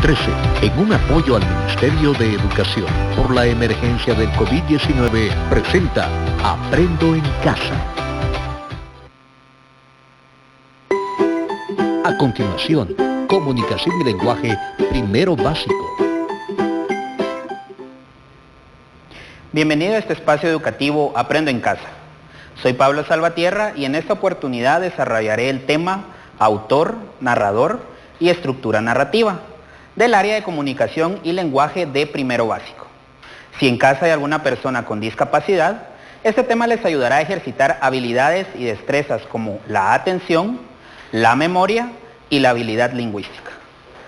2013, en un apoyo al Ministerio de Educación por la emergencia del COVID-19, presenta Aprendo en Casa. A continuación, comunicación y lenguaje primero básico. Bienvenido a este espacio educativo Aprendo en Casa. Soy Pablo Salvatierra y en esta oportunidad desarrollaré el tema autor, narrador y estructura narrativa del área de comunicación y lenguaje de primero básico. Si en casa hay alguna persona con discapacidad, este tema les ayudará a ejercitar habilidades y destrezas como la atención, la memoria y la habilidad lingüística.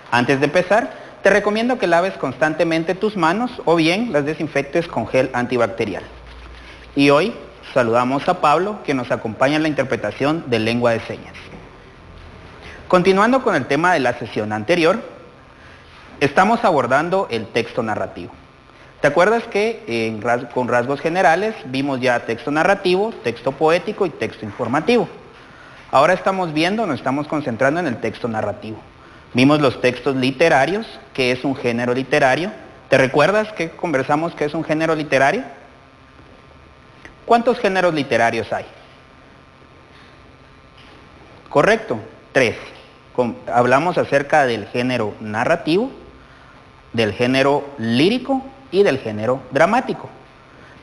Antes de empezar, te recomiendo que laves constantemente tus manos o bien las desinfectes con gel antibacterial. Y hoy saludamos a Pablo, que nos acompaña en la interpretación de lengua de señas. Continuando con el tema de la sesión anterior, estamos abordando el texto narrativo. ¿Te acuerdas que con rasgos generales vimos ya texto narrativo, texto poético y texto informativo? Ahora nos estamos concentrando en el texto narrativo. Vimos los textos literarios, que es un género literario. ¿Te recuerdas que conversamos que es un género literario? ¿Cuántos géneros literarios hay? Correcto, 3. Hablamos acerca del género narrativo, del género lírico y del género dramático.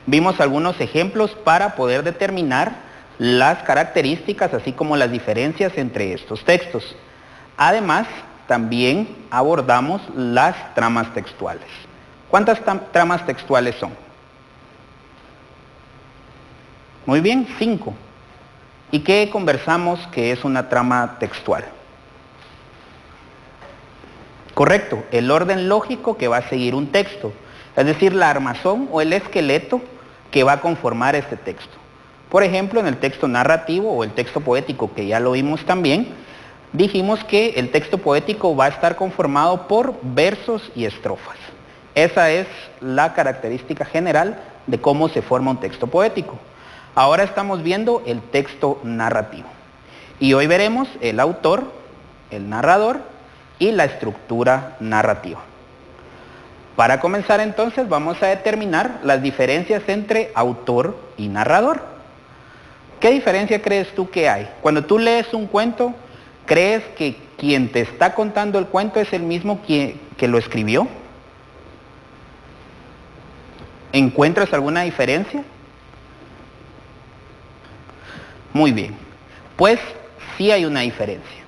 Vimos algunos ejemplos para poder determinar las características, así como las diferencias entre estos textos. Además, también abordamos las tramas textuales. ¿Cuántas tramas textuales son? Muy bien, 5. ¿Y qué conversamos que es una trama textual? Correcto, el orden lógico que va a seguir un texto, es decir, la armazón o el esqueleto que va a conformar este texto. Por ejemplo, en el texto narrativo o el texto poético, que ya lo vimos también, dijimos que el texto poético va a estar conformado por versos y estrofas. Esa es la característica general de cómo se forma un texto poético. Ahora estamos viendo el texto narrativo. Y hoy veremos el autor, el narrador y la estructura narrativa. Para comenzar entonces vamos a determinar las diferencias entre autor y narrador. ¿Qué diferencia crees tú que hay? Cuando tú lees un cuento, ¿crees que quien te está contando el cuento es el mismo que lo escribió? ¿Encuentras alguna diferencia? Muy bien, pues sí hay una diferencia.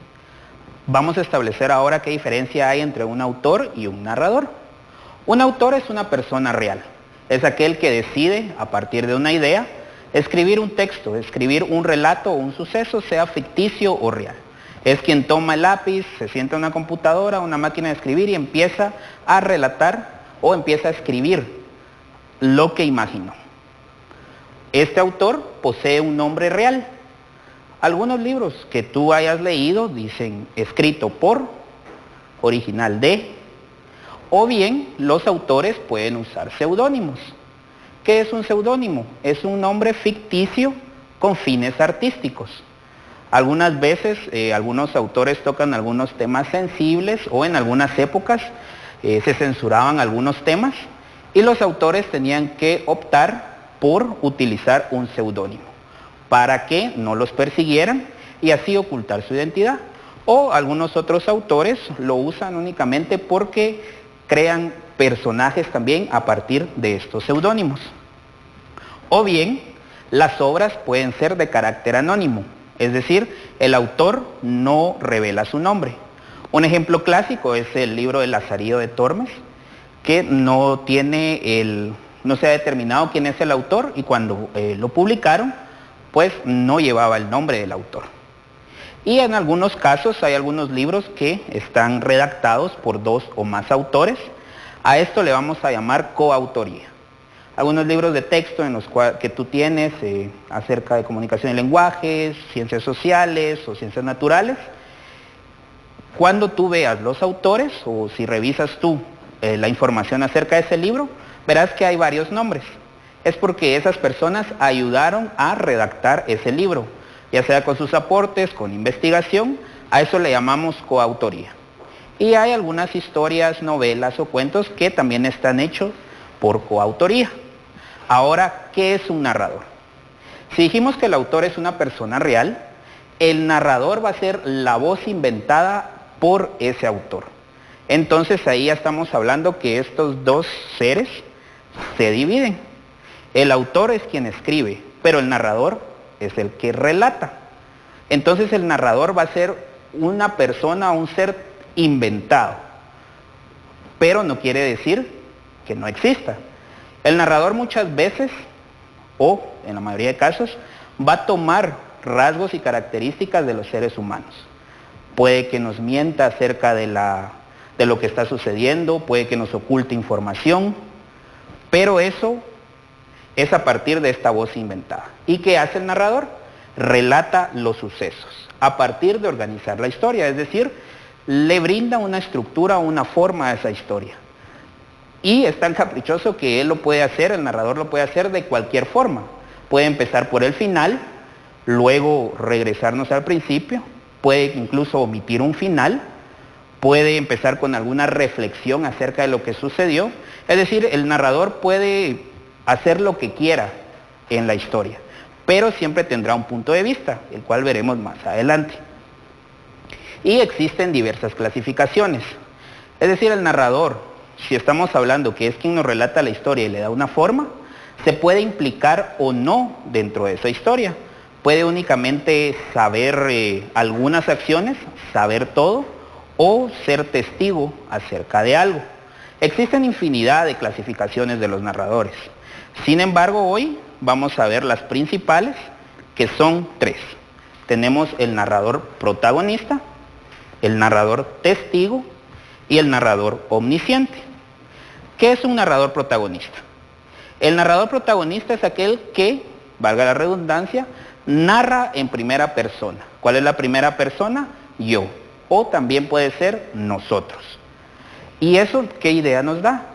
Vamos a establecer ahora qué diferencia hay entre un autor y un narrador. Un autor es una persona real, es aquel que decide, a partir de una idea, escribir un texto, escribir un relato o un suceso, sea ficticio o real. Es quien toma el lápiz, se sienta en una computadora, una máquina de escribir y empieza a relatar o empieza a escribir lo que imaginó. Este autor posee un nombre real. Algunos libros que tú hayas leído dicen escrito por, original de, o bien los autores pueden usar seudónimos. ¿Qué es un seudónimo? Es un nombre ficticio con fines artísticos. Algunas veces algunos autores tocan algunos temas sensibles o en algunas épocas se censuraban algunos temas y los autores tenían que optar por utilizar un seudónimo para que no los persiguieran y así ocultar su identidad. O algunos otros autores lo usan únicamente porque crean personajes también a partir de estos seudónimos. O bien, las obras pueden ser de carácter anónimo, es decir, el autor no revela su nombre. Un ejemplo clásico es el libro de Lazarillo de Tormes, que no se ha determinado quién es el autor y cuando lo publicaron, pues no llevaba el nombre del autor. Y en algunos casos hay algunos libros que están redactados por 2 o más autores. A esto le vamos a llamar coautoría. Algunos libros de texto que tú tienes acerca de comunicación y lenguajes, ciencias sociales o ciencias naturales, cuando tú veas los autores o si revisas tú la información acerca de ese libro, verás que hay varios nombres. Es porque esas personas ayudaron a redactar ese libro, ya sea con sus aportes, con investigación, a eso le llamamos coautoría. Y hay algunas historias, novelas o cuentos que también están hechos por coautoría. Ahora, ¿qué es un narrador? Si dijimos que el autor es una persona real, el narrador va a ser la voz inventada por ese autor. Entonces ahí ya estamos hablando que estos dos seres se dividen. El autor es quien escribe, pero el narrador es el que relata. Entonces el narrador va a ser una persona, un ser inventado, pero no quiere decir que no exista. El narrador muchas veces, o en la mayoría de casos, va a tomar rasgos y características de los seres humanos. Puede que nos mienta acerca de lo que está sucediendo, puede que nos oculte información, pero eso es a partir de esta voz inventada. ¿Y qué hace el narrador? Relata los sucesos, a partir de organizar la historia, es decir, le brinda una estructura o una forma a esa historia. Y es tan caprichoso que él lo puede hacer, el narrador lo puede hacer de cualquier forma. Puede empezar por el final, luego regresarnos al principio, puede incluso omitir un final, puede empezar con alguna reflexión acerca de lo que sucedió. Es decir, el narrador puede hacer lo que quiera en la historia, pero siempre tendrá un punto de vista, el cual veremos más adelante. Y existen diversas clasificaciones. Es decir, el narrador, si estamos hablando que es quien nos relata la historia y le da una forma, se puede implicar o no dentro de esa historia. Puede únicamente saber algunas acciones, saber todo, o ser testigo acerca de algo. Existen infinidad de clasificaciones de los narradores. Sin embargo, hoy vamos a ver las principales, que son tres. Tenemos el narrador protagonista, el narrador testigo y el narrador omnisciente. ¿Qué es un narrador protagonista? El narrador protagonista es aquel que, valga la redundancia, narra en primera persona. ¿Cuál es la primera persona? Yo. O también puede ser nosotros. ¿Y eso qué idea nos da?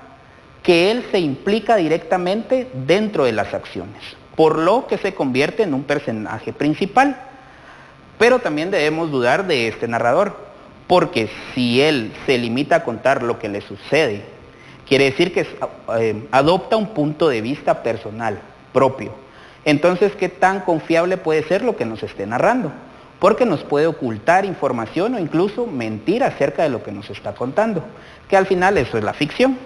Que él se implica directamente dentro de las acciones, por lo que se convierte en un personaje principal. Pero también debemos dudar de este narrador, porque si él se limita a contar lo que le sucede, quiere decir que adopta un punto de vista personal, propio. Entonces, ¿qué tan confiable puede ser lo que nos esté narrando? Porque nos puede ocultar información o incluso mentir acerca de lo que nos está contando, que al final eso es la ficción.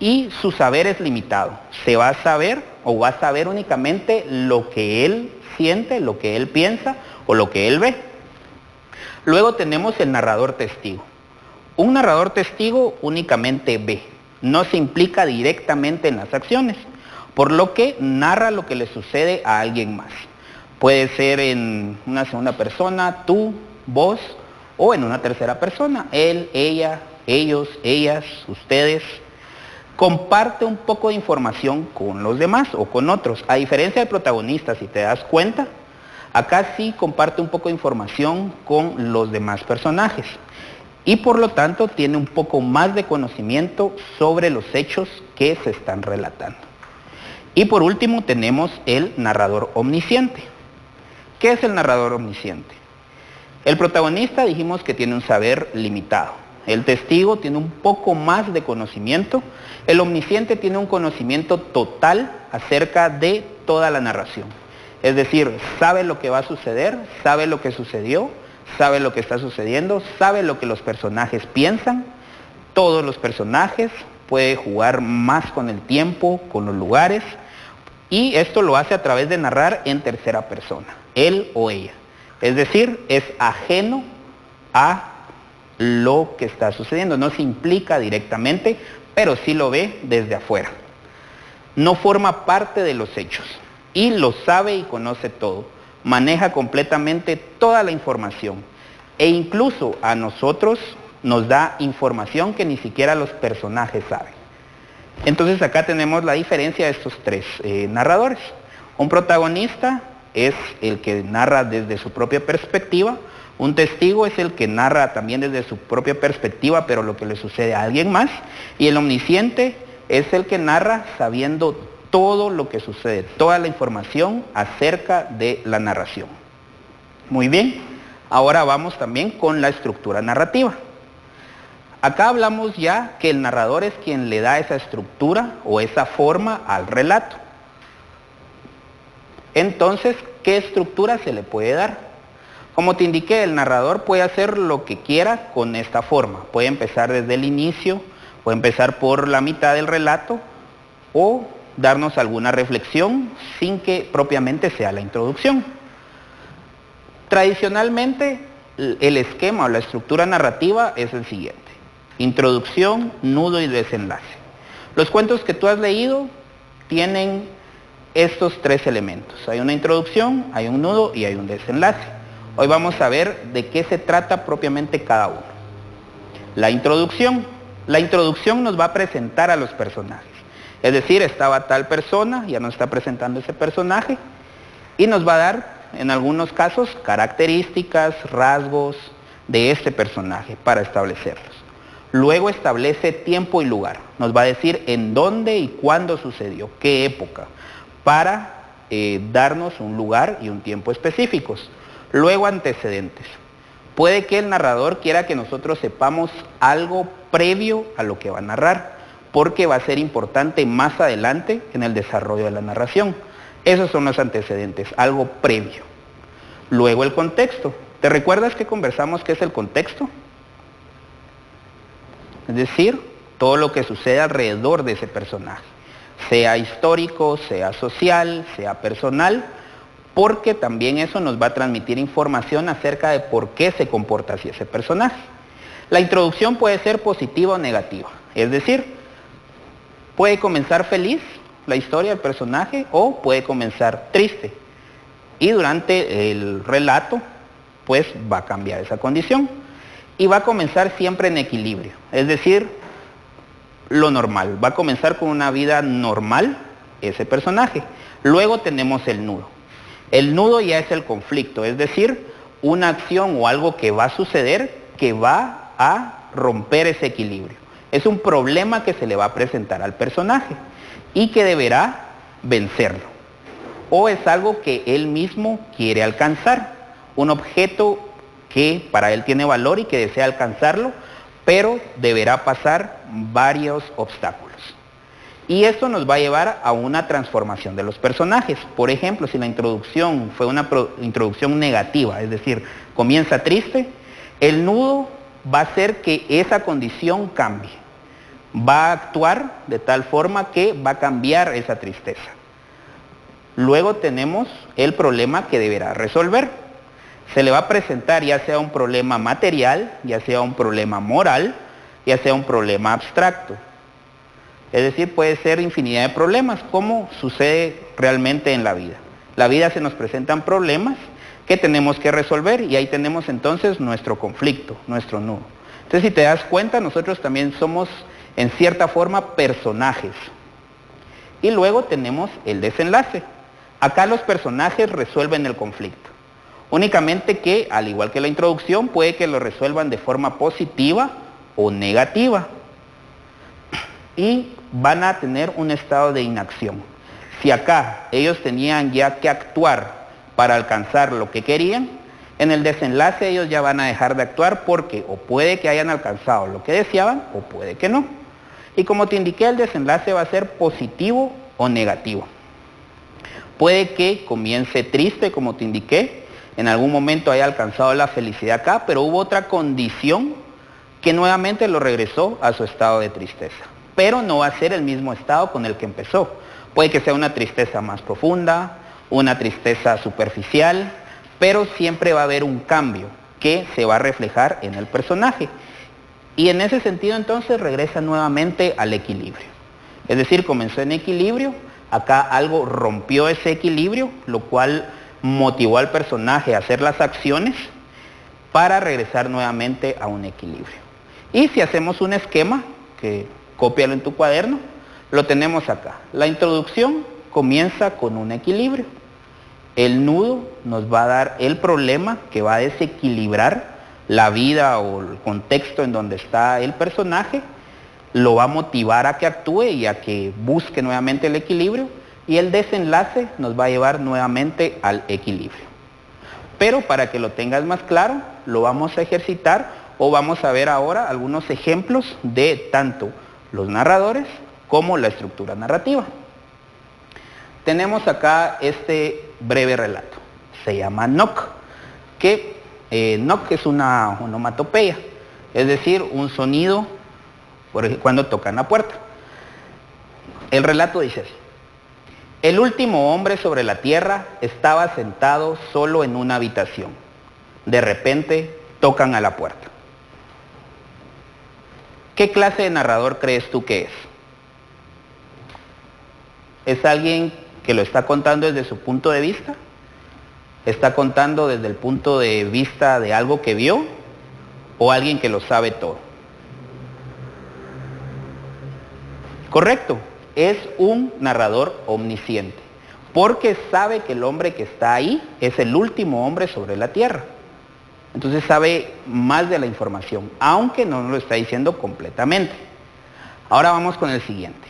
Y su saber es limitado. Se va a saber o va a saber únicamente lo que él siente, lo que él piensa o lo que él ve. Luego tenemos el narrador testigo. Un narrador testigo únicamente ve, no se implica directamente en las acciones, por lo que narra lo que le sucede a alguien más. Puede ser en una segunda persona, tú, vos, o en una tercera persona, él, ella, ellos, ellas, ustedes. Comparte un poco de información con los demás o con otros. A diferencia del protagonista, si te das cuenta, acá sí comparte un poco de información con los demás personajes. Y por lo tanto tiene un poco más de conocimiento sobre los hechos que se están relatando. Y por último tenemos el narrador omnisciente. ¿Qué es el narrador omnisciente? El protagonista dijimos que tiene un saber limitado. El testigo tiene un poco más de conocimiento. El omnisciente tiene un conocimiento total acerca de toda la narración. Es decir, sabe lo que va a suceder, sabe lo que sucedió, sabe lo que está sucediendo, sabe lo que los personajes piensan. Todos los personajes, puede jugar más con el tiempo, con los lugares. Y esto lo hace a través de narrar en tercera persona, él o ella. Es decir, es ajeno a lo que está sucediendo, no se implica directamente, pero sí lo ve desde afuera. No forma parte de los hechos y lo sabe y conoce todo. Maneja completamente toda la información e incluso a nosotros nos da información que ni siquiera los personajes saben. Entonces acá tenemos la diferencia de estos tres narradores. Un protagonista es el que narra desde su propia perspectiva. Un testigo es el que narra también desde su propia perspectiva, pero lo que le sucede a alguien más. Y el omnisciente es el que narra sabiendo todo lo que sucede, toda la información acerca de la narración. Muy bien, ahora vamos también con la estructura narrativa. Acá hablamos ya que el narrador es quien le da esa estructura o esa forma al relato. Entonces, ¿qué estructura se le puede dar? Como te indiqué, el narrador puede hacer lo que quiera con esta forma. Puede empezar desde el inicio, puede empezar por la mitad del relato o darnos alguna reflexión sin que propiamente sea la introducción. Tradicionalmente, el esquema o la estructura narrativa es el siguiente: introducción, nudo y desenlace. Los cuentos que tú has leído tienen estos tres elementos. Hay una introducción, hay un nudo y hay un desenlace. Hoy vamos a ver de qué se trata propiamente cada uno. La introducción. La introducción nos va a presentar a los personajes. Es decir, estaba tal persona, ya nos está presentando ese personaje, y nos va a dar, en algunos casos, características, rasgos de este personaje para establecerlos. Luego establece tiempo y lugar. Nos va a decir en dónde y cuándo sucedió, qué época, para darnos un lugar y un tiempo específicos. Luego antecedentes. Puede que el narrador quiera que nosotros sepamos algo previo a lo que va a narrar, porque va a ser importante más adelante en el desarrollo de la narración. Esos son los antecedentes, algo previo. Luego el contexto. ¿Te recuerdas que conversamos qué es el contexto? Es decir, todo lo que sucede alrededor de ese personaje, sea histórico, sea social, sea personal, porque también eso nos va a transmitir información acerca de por qué se comporta así ese personaje. La introducción puede ser positiva o negativa, es decir, puede comenzar feliz la historia del personaje o puede comenzar triste. Y durante el relato, pues va a cambiar esa condición. Y va a comenzar siempre en equilibrio, es decir, lo normal. Va a comenzar con una vida normal ese personaje. Luego tenemos el nudo. El nudo ya es el conflicto, es decir, una acción o algo que va a suceder que va a romper ese equilibrio. Es un problema que se le va a presentar al personaje y que deberá vencerlo. O es algo que él mismo quiere alcanzar, un objeto que para él tiene valor y que desea alcanzarlo, pero deberá pasar varios obstáculos. Y esto nos va a llevar a una transformación de los personajes. Por ejemplo, si la introducción fue una introducción negativa, es decir, comienza triste, el nudo va a hacer que esa condición cambie. Va a actuar de tal forma que va a cambiar esa tristeza. Luego tenemos el problema que deberá resolver. Se le va a presentar ya sea un problema material, ya sea un problema moral, ya sea un problema abstracto. Es decir, puede ser infinidad de problemas, como sucede realmente en la vida. La vida se nos presentan problemas que tenemos que resolver y ahí tenemos entonces nuestro conflicto, nuestro nudo. Entonces, si te das cuenta, nosotros también somos en cierta forma personajes. Y luego tenemos el desenlace. Acá los personajes resuelven el conflicto. Únicamente que, al igual que la introducción, puede que lo resuelvan de forma positiva o negativa. Y van a tener un estado de inacción. Si acá ellos tenían ya que actuar para alcanzar lo que querían, en el desenlace ellos ya van a dejar de actuar porque o puede que hayan alcanzado lo que deseaban o puede que no. Y como te indiqué, el desenlace va a ser positivo o negativo. Puede que comience triste, como te indiqué, en algún momento haya alcanzado la felicidad acá, pero hubo otra condición que nuevamente lo regresó a su estado de tristeza. Pero no va a ser el mismo estado con el que empezó. Puede que sea una tristeza más profunda, una tristeza superficial, pero siempre va a haber un cambio que se va a reflejar en el personaje. Y en ese sentido entonces regresa nuevamente al equilibrio. Es decir, comenzó en equilibrio, acá algo rompió ese equilibrio, lo cual motivó al personaje a hacer las acciones para regresar nuevamente a un equilibrio. Y si hacemos un esquema, que cópialo en tu cuaderno, lo tenemos acá. La introducción comienza con un equilibrio. El nudo nos va a dar el problema que va a desequilibrar la vida o el contexto en donde está el personaje, lo va a motivar a que actúe y a que busque nuevamente el equilibrio, y el desenlace nos va a llevar nuevamente al equilibrio. Pero para que lo tengas más claro, lo vamos a ejercitar o vamos a ver ahora algunos ejemplos de tanto los narradores como la estructura narrativa. Tenemos acá este breve relato, se llama Knock, que knock es una onomatopeya, es decir, un sonido por ejemplo, cuando tocan la puerta. El relato dice así: el último hombre sobre la tierra estaba sentado solo en una habitación. De repente tocan a la puerta. ¿Qué clase de narrador crees tú que es? ¿Es alguien que lo está contando desde su punto de vista? ¿Está contando desde el punto de vista de algo que vio? ¿O alguien que lo sabe todo? Correcto, es un narrador omnisciente, porque sabe que el hombre que está ahí es el último hombre sobre la tierra. Entonces sabe más de la información, aunque no nos lo está diciendo completamente. Ahora vamos con el siguiente.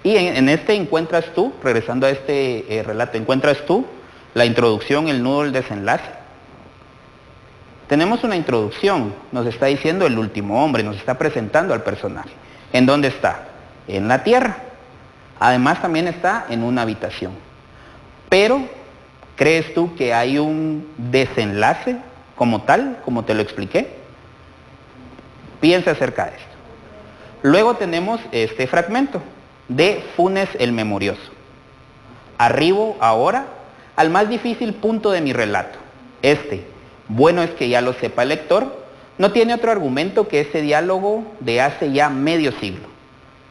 Y en este encuentras tú, regresando a este relato, encuentras tú la introducción, el nudo, el desenlace. Tenemos una introducción, nos está diciendo el último hombre, nos está presentando al personaje. ¿En dónde está? En la tierra. Además también está en una habitación. Pero, ¿crees tú que hay un desenlace como tal, como te lo expliqué? Piensa acerca de esto. Luego tenemos este fragmento de Funes el Memorioso. Arribo ahora al más difícil punto de mi relato. Bueno es que ya lo sepa el lector, no tiene otro argumento que ese diálogo de hace ya medio siglo.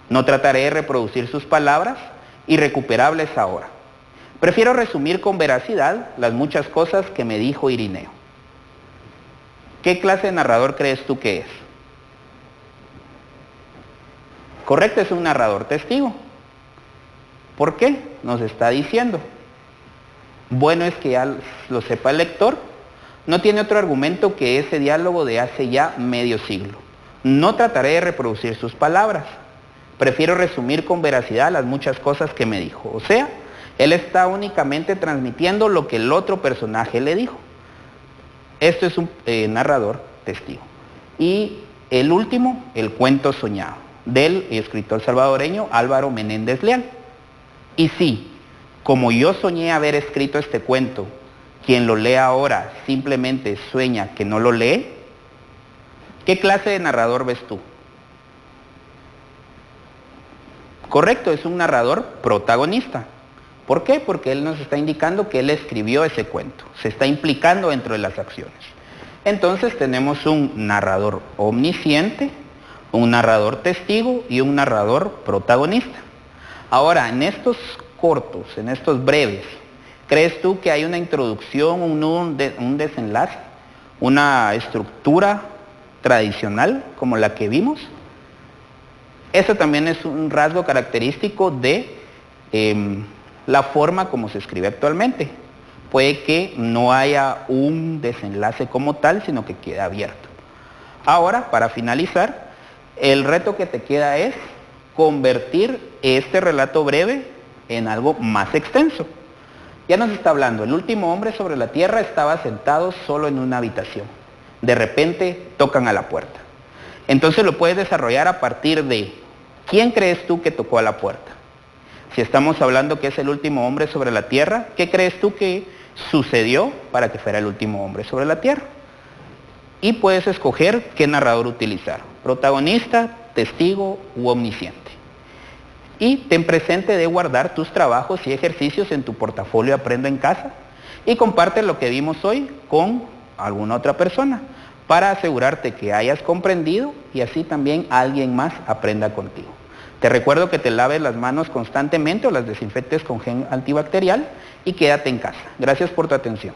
No trataré de reproducir sus palabras, irrecuperables ahora. Prefiero resumir con veracidad las muchas cosas que me dijo Irineo. ¿Qué clase de narrador crees tú que es? Correcto, es un narrador testigo. ¿Por qué? Nos está diciendo. Bueno es que ya lo sepa el lector, no tiene otro argumento que ese diálogo de hace ya medio siglo. No trataré de reproducir sus palabras. Prefiero resumir con veracidad las muchas cosas que me dijo. O sea, él está únicamente transmitiendo lo que el otro personaje le dijo. Esto es un narrador testigo. Y el último, el cuento soñado, del escritor salvadoreño Álvaro Menéndez Leal. Y sí, como yo soñé haber escrito este cuento, quien lo lea ahora simplemente sueña que no lo lee, ¿qué clase de narrador ves tú? Correcto, es un narrador protagonista. ¿Por qué? Porque él nos está indicando que él escribió ese cuento, se está implicando dentro de las acciones. Entonces tenemos un narrador omnisciente, un narrador testigo y un narrador protagonista. Ahora, en estos cortos, en estos breves, ¿crees tú que hay una introducción, un desenlace, una estructura tradicional como la que vimos? Eso también es un rasgo característico de la forma como se escribe actualmente. Puede que no haya un desenlace como tal, sino que quede abierto. Ahora, para finalizar, el reto que te queda es convertir este relato breve en algo más extenso. Ya nos está hablando, el último hombre sobre la tierra estaba sentado solo en una habitación. De repente tocan a la puerta. Entonces lo puedes desarrollar a partir de ¿quién crees tú que tocó a la puerta? Si estamos hablando que es el último hombre sobre la tierra, ¿qué crees tú que sucedió para que fuera el último hombre sobre la tierra? Y puedes escoger qué narrador utilizar, protagonista, testigo u omnisciente. Y ten presente de guardar tus trabajos y ejercicios en tu portafolio Aprendo en Casa y comparte lo que vimos hoy con alguna otra persona para asegurarte que hayas comprendido y así también alguien más aprenda contigo. Te recuerdo que te laves las manos constantemente o las desinfectes con gel antibacterial y quédate en casa. Gracias por tu atención.